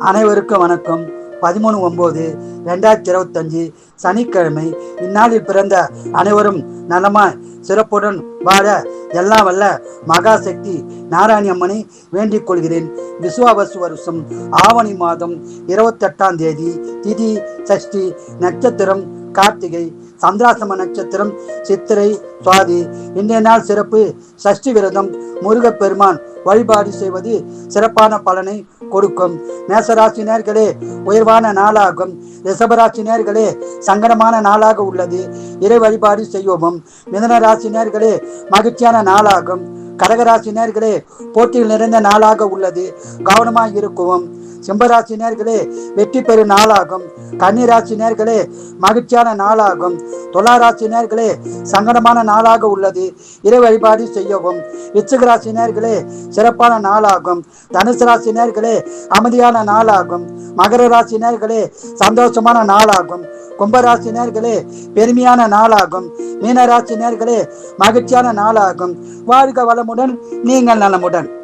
அனைவருக்கும் வணக்கம். 13/9/2025 சனிக்கிழமை. இந்நாளில் பிறந்த அனைவரும் நலமாய் சிறப்புடன் வாழ எல்லாம் வல்ல மகாசக்தி நாராயணி அம்மனை வேண்டிக் கொள்கிறேன். விசுவாவசு வருஷம் ஆவணி மாதம் 28ஆம் தேதி, திதி சஷ்டி, நட்சத்திரம் கார்த்திகை, சந்திராசிரம நட்சத்திரம் சித்திரை சுவாதி. இன்றைய நாள் சிறப்பு. சஷ்டி விரதம். முருகப்பெருமான் வழிபாடு செய்வது சிறப்பான பலனை கொடுக்கும். மேசராசினியர்களே, உயர்வான நாளாகும். ரிஷபராசினியர்களே, சங்கடமான நாளாக உள்ளது. இறை வழிபாடு செய்யவும். மிதுன ராசினியர்களே, மகிழ்ச்சியான நாளாகும். கடகராசினியர்களே, போட்டியில் நிறைந்த நாளாக உள்ளது. கவனமாக இருக்கவும். சிம்மராசினியர்களே, வெற்றி பெறும் நாளாகும். கன்னிராசினியர்களே, மகிழ்ச்சியான நாளாகும். துளாராசினியர்களே, சங்கடமான நாளாக உள்ளது. இறை வழிபாடு செய்யவும். விருச்சிகராசினியர்களே, சிறப்பான நாளாகும். தனுசு ராசினியர்களே, அமைதியான நாளாகும். மகர ராசினியர்களே, சந்தோஷமான நாளாகும். கும்பராசினியர்களே, பெருமையான நாளாகும். மீனராசினியர்களே, மகிழ்ச்சியான நாளாகும். வாழ்க வளமுடன், நீங்கள் நலமுடன்.